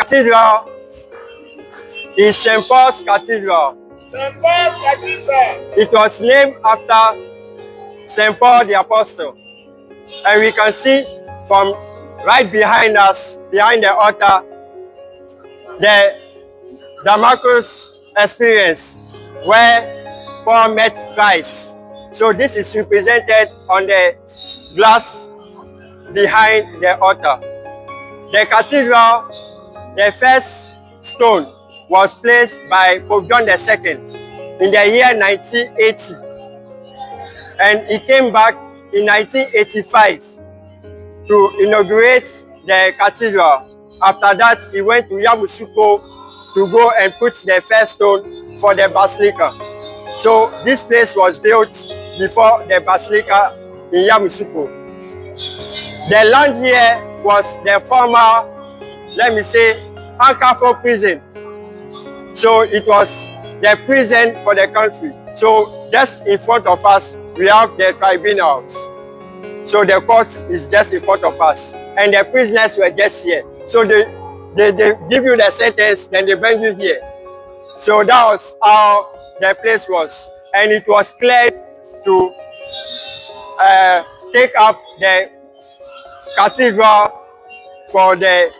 cathedral is St. Paul's Cathedral. St. Paul's Cathedral. It was named after St. Paul the Apostle. And we can see from right behind us, behind the altar, the Damascus experience where Paul met Christ. So this is represented on the glass behind the altar. The cathedral, the first stone was placed by Pope John II in the year 1980. And he came back in 1985 to inaugurate the cathedral. After that, he went to Yamoussoukro to go and put the first stone for the basilica. So this place was built before the basilica in Yamoussoukro. The land here was the former, let me say, Ankafo prison. So it was the prison for the country. So just in front of us, we have the tribunals. So the court is just in front of us. And the prisoners were just here. So they give you the sentence, then they bring you here. So that was how the place was. And it was cleared to take up the cathedral for the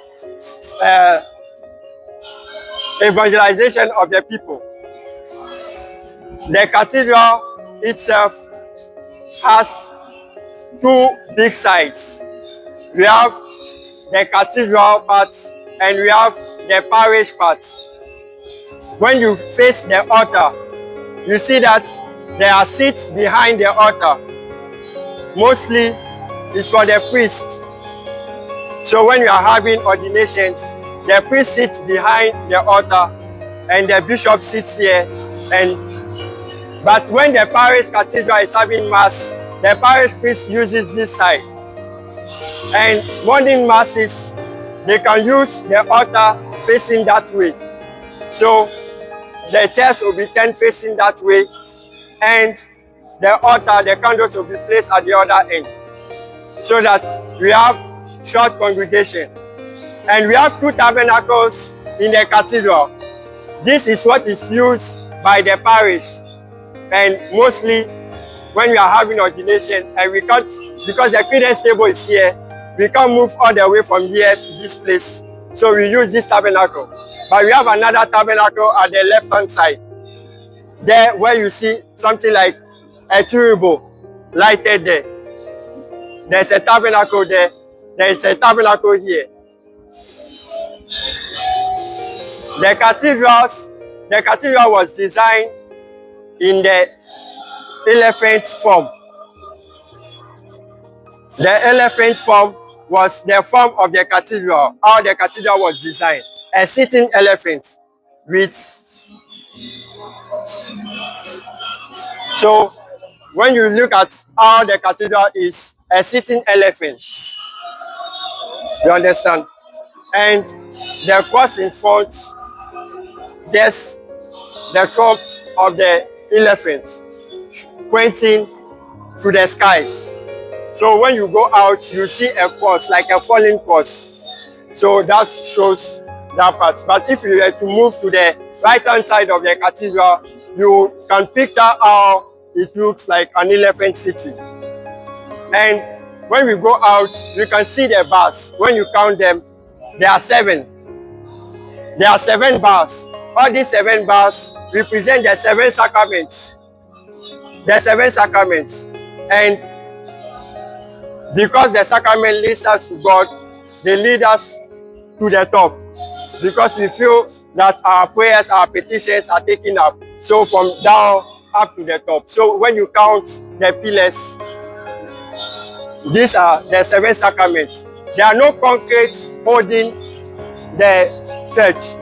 evangelization of the people. The cathedral itself has two big sides. We have the cathedral part and we have the parish part. When you face the altar, you see that there are seats behind the altar. Mostly it's for the priest. So when you are having ordinations, the priest sits behind the altar and the bishop sits here. But when the parish cathedral is having mass, the parish priest uses this side. And morning masses, they can use the altar facing that way. So the chairs will be turned facing that way, and the altar, the candles will be placed at the other end, so that we have short congregation. And we have two tabernacles in the cathedral. This is what is used by the parish. And mostly when we are having ordination and we can't, because the credence table is here, we can't move all the way from here to this place. So we use this tabernacle. But we have another tabernacle at the left-hand side. There where you see something like a turbo lighted there. There's a tabernacle there. There's a tabernacle here. The cathedral was designed in the elephant form. The elephant form was the form of the cathedral, how the cathedral was designed. A sitting elephant with... So when you look at how the cathedral is, a sitting elephant. You understand? And the cross in front, just the trunk of the elephant pointing to the skies. So when you go out, you see a cross, like a falling cross. So that shows that part. But if you were to move to the right-hand side of the cathedral, you can picture how it looks like an elephant city. And when we go out, you can see the bars. When you count them, there are 7. There are 7 bars. All these 7 bars represent the 7 sacraments. The 7 sacraments. And because the sacrament leads us to God, they lead us to the top. Because we feel that our prayers, our petitions are taken up. So from down up to the top. So when you count the pillars, these are the 7 sacraments. There are no concrete holding the church.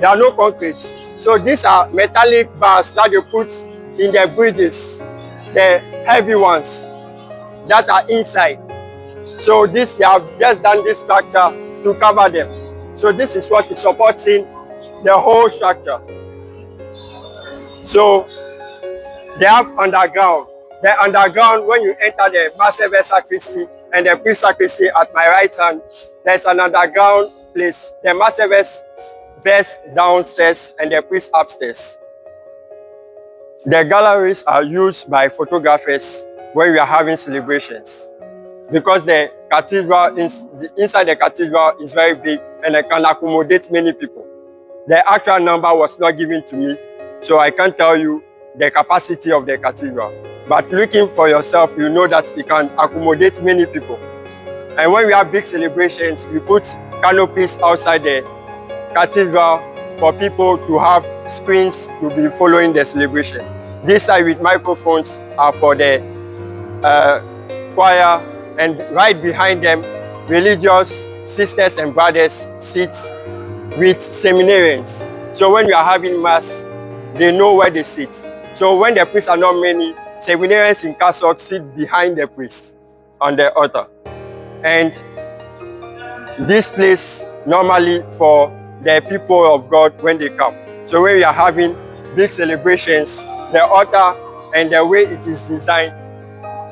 There are no concrete. So these are metallic bars that you put in the bridges, the heavy ones that are inside. So this, they have just done this structure to cover them. So this is what is supporting the whole structure. So they have underground. The underground, when you enter the massive sacristy and the priest sacristy at my right hand, there's an underground place, the master verse downstairs and the priest upstairs. The galleries are used by photographers when we are having celebrations, because the cathedral inside the cathedral is very big and it can accommodate many people. The actual number was not given to me, so I can't tell you the capacity of the cathedral. But looking for yourself, you know that it can accommodate many people. And when we have big celebrations, we put canopies outside the cathedral for people to have screens to be following the celebration. This side with microphones are for the choir, and right behind them, religious sisters and brothers sit with seminarians. So when you are having mass, they know where they sit. So when the priests are not many, seminarians in cassock sit behind the priest on the altar. And this place normally for the people of God when they come. So when we are having big celebrations, the altar and the way it is designed,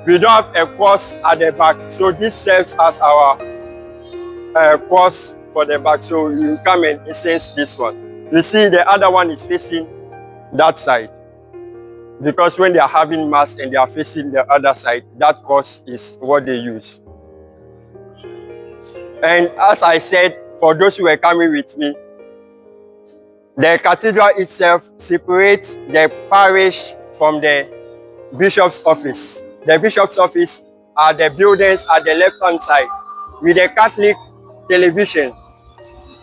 we don't have a cross at the back. So this serves as our cross for the back. So you come and incense this one. You see the other one is facing that side, because when they are having mass and they are facing the other side, that cross is what they use. And as I said, for those who were coming with me, the cathedral itself separates the parish from the bishop's office. The bishop's office are the buildings at the left-hand side with the Catholic television.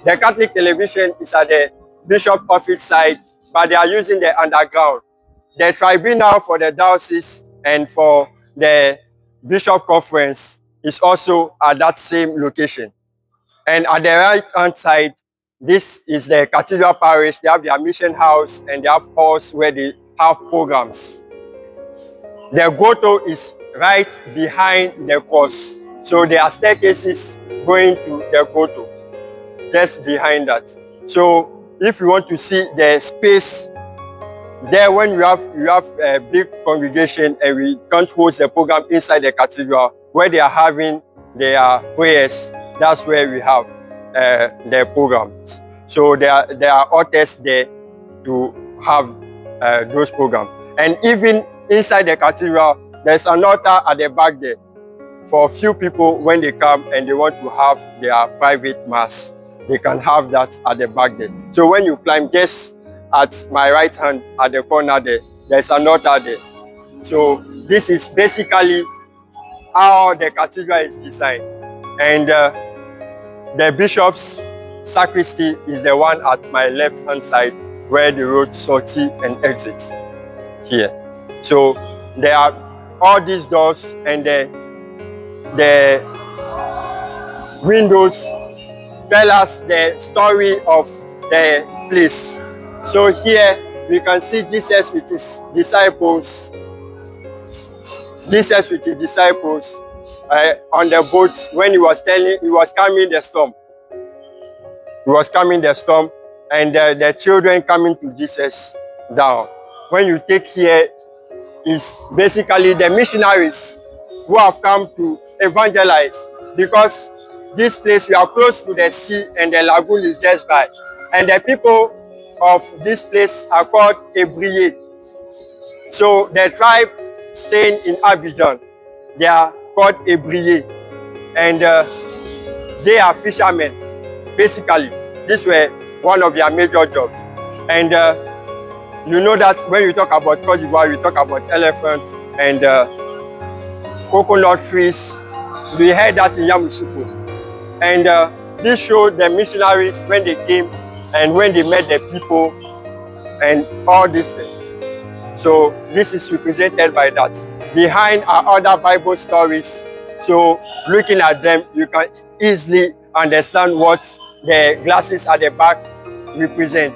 The Catholic television is at the bishop's office side, but they are using the underground. The tribunal for the diocese and for the bishop conference is also at that same location. And at the right-hand side, this is the cathedral parish. They have their mission house and they have halls where they have programs. The grotto is right behind the cross. So there are staircases going to the grotto, just behind that. So if you want to see the space there, when you have a big congregation and we can't host the program inside the cathedral where they are having their prayers, that's where we have the programs. So there are altars there to have those programs. And even inside the cathedral, there's an altar at the back there for a few people when they come and they want to have their private mass. They can have that at the back there. So when you climb, just at my right hand at the corner there, there's an altar there. So this is basically how the cathedral is designed. And the bishop's sacristy is the one at my left hand side where they wrote sortie and exit here. So there are all these doors and the windows tell us the story of the place. So here we can see Jesus with his disciples. Jesus with his disciples on the boat when he was calming the storm. He was calming the storm, and the children coming to Jesus down. When you take here, is basically the missionaries who have come to evangelize, because this place, we are close to the sea and the lagoon is just by. And the people of this place are called Ebriye. So the tribe staying in Abidjan, they are called Ebriye. And they are fishermen. Basically, this were one of their major jobs. And you know that when you talk about Cote d'Ivoire, we talk about elephant and coconut trees. We heard that in Yamoussoukro. And this showed the missionaries when they came and when they met the people and all these things. So this is represented by that. Behind are other Bible stories. So looking at them, you can easily understand what the glasses at the back represent.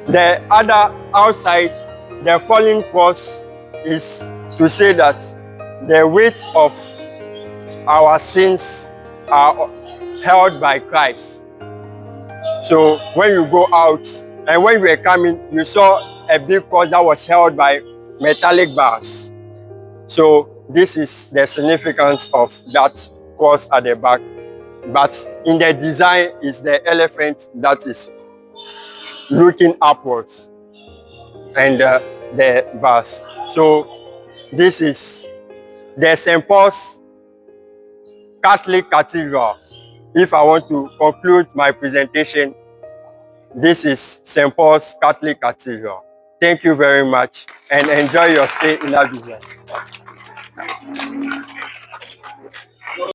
The other outside, the falling cross is to say that the weight of our sins are held by Christ. So when you go out, and when we were coming, you saw a big cross that was held by metallic bars. So this is the significance of that cross at the back, but in the design is the elephant that is looking upwards, and the bus. So this is the St. Paul's Catholic Cathedral. If I want to conclude my presentation, this is St. Paul's Catholic Cathedral. Thank you very much and enjoy your stay in Abidjan.